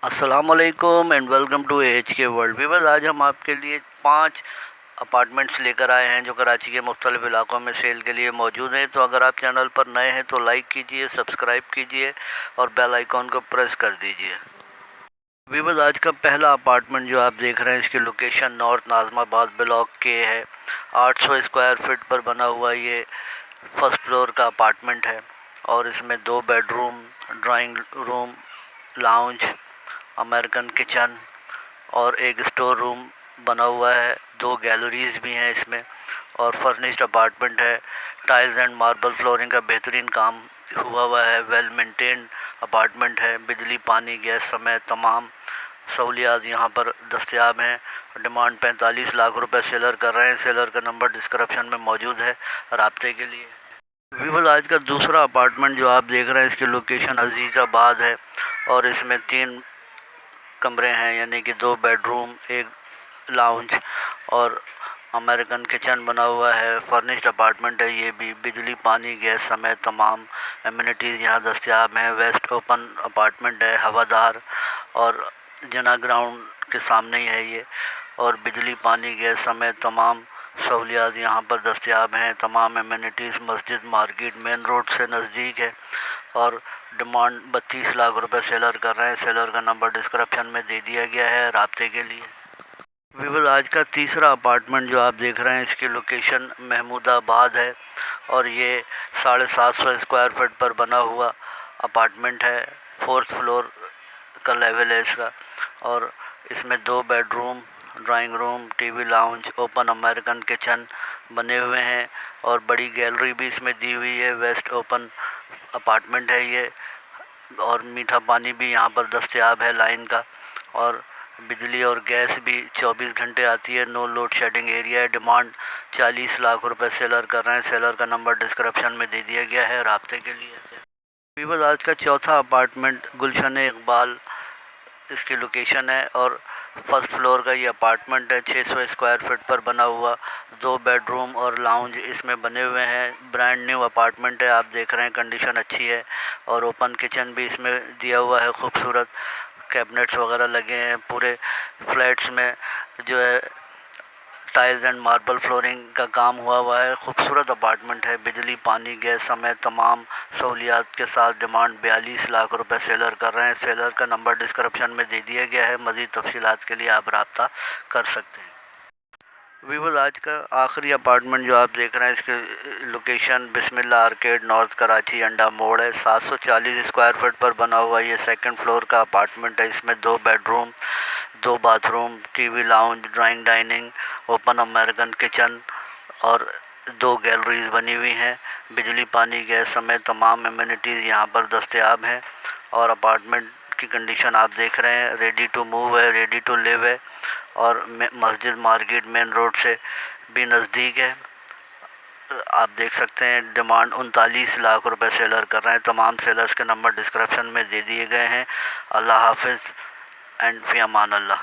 अस्सलामुअलैकुम and welcome to H के world viewers. आज हम आपके लिए 5 अपार्टमेंट्स लेकर आए हैं जो कराची के मुख्तलिफ इलाकों में सेल के लिए मौजूद हैं। तो अगर आप चैनल पर नए हैं तो लाइक कीजिए, सब्सक्राइब कीजिए और बेल आइकॉन को प्रेस कर दीजिए। व्यूअर्स, आज का पहला अपार्टमेंट जो आप देख रहे हैं इसकी लोकेशन नॉर्थ नाज़माबाद ब्लॉक के है। 800 स्क्वायर फीट पर बना हुआ ये फर्स्ट फ्लोर का अपार्टमेंट है और इसमें 2 bedroom, drawing room, lounge, American kitchen और एक स्टोर रूम बना हुआ है। 2 गैलरीज भी हैं इसमें और फर्निश्ड अपार्टमेंट है। टाइल्स एंड मार्बल फ्लोरिंग का बेहतरीन काम हुआ है। वेल मेंटेन्ड अपार्टमेंट है। बिजली, पानी, गैस समेत तमाम सहूलियात यहाँ पर दस्तयाब हैं। डिमांड 45 लाख रुपए सेलर कर रहे हैं। सेलर का नंबर डिस्क्रिप्शन में मौजूद है राब्ते के लिए। व्यूअर्स, आज का दूसरा अपार्टमेंट जो आप देख रहे हैं इसकी लोकेशन अजीज़ाबाद है और इसमें 3 कमरे हैं, यानी कि 2 बेडरूम, एक लाउंज और अमेरिकन किचन बना हुआ है। फर्निश्ड अपार्टमेंट है ये भी। बिजली, पानी, गैस समेत तमाम एमिनिटीज़ यहाँ दस्तयाब हैं। वेस्ट ओपन अपार्टमेंट है, हवादार और जना ग्राउंड के सामने ही है ये। और बिजली, पानी, गैस समेत तमाम सहूलियात यहाँ पर दस्तयाब हैं। तमाम एमिनिटीज़, मस्जिद, मार्केट मेन रोड से नज़दीक है और डिमांड 32 लाख रुपए सेलर कर रहे हैं। सेलर का नंबर डिस्क्रिप्शन में दे दिया गया है राब्ते के लिए। व्यूअर्स, आज का तीसरा अपार्टमेंट जो आप देख रहे हैं इसकी लोकेशन महमूदाबाद है और ये 750 स्क्वायर फीट पर बना हुआ अपार्टमेंट है। 4th फ्लोर का लेवल है इसका और इसमें 2 bedroom, drawing room, TV lounge, open American kitchen बने हुए हैं और बड़ी गैलरी भी इसमें दी हुई है। वेस्ट ओपन अपार्टमेंट है ये और मीठा पानी भी यहाँ पर दस्तयाब है लाइन का और बिजली और गैस भी 24 घंटे आती है। नो लोड शेडिंग एरिया है। डिमांड 40 लाख रुपए सेलर कर रहे हैं। सेलर का नंबर डिस्क्रिप्शन में दे दिया गया है राब्ते के लिए। व्यूअर्स, आज का चौथा अपार्टमेंट गुलशन इकबाल इसकी लोकेशन है और फर्स्ट फ्लोर का ये अपार्टमेंट है। 600 स्क्वायर फीट पर बना हुआ 2 बेडरूम और लाउंज इसमें बने हुए हैं। ब्रांड न्यू अपार्टमेंट है, आप देख रहे हैं, कंडीशन अच्छी है और ओपन किचन भी इसमें दिया हुआ है। खूबसूरत कैबिनेट्स वगैरह लगे हैं। पूरे फ्लैट्स में जो है टाइल्स एंड मार्बल फ्लोरिंग का काम हुआ है। खूबसूरत अपार्टमेंट है। बिजली, पानी, गैस समेत तमाम सहूलियात के साथ डिमांड 42 लाख रुपए सेलर कर रहे हैं। सेलर का नंबर डिस्क्रिप्शन में दे दिया गया है। मज़ीद तफसीलात के लिए आप रब्ता कर सकते हैं। व्यूअर्स, आज का आखिरी अपार्टमेंट जो आप देख रहे हैं इसकी लोकेशन बिस्मिल्लाह आर्केड, नॉर्थ कराची, अंडा मोड़ है। 740 स्क्वायर फीट पर बना हुआ ये 2nd फ्लोर का अपार्टमेंट है। इसमें 2 bedroom, 2 bathroom, TV lounge, drawing dining, open American kitchen और 2 गैलरीज बनी हुई हैं। बिजली, पानी, गैस समेत तमाम एमिनिटीज़ यहाँ पर दस्तयाब हैं और अपार्टमेंट की कंडीशन आप देख रहे हैं। रेडी टू मूव है, रेडी टू लिव है और मस्जिद, मार्केट मेन रोड से भी नज़दीक है। आप देख सकते हैं डिमांड 39 लाख रुपए सेलर कर रहे हैं। तमाम सेलर्स के नंबर डिस्क्रिप्शन में दे दिए गए हैं। अल्लाह हाफिज़ एंड फ़ी अमान अल्लाह।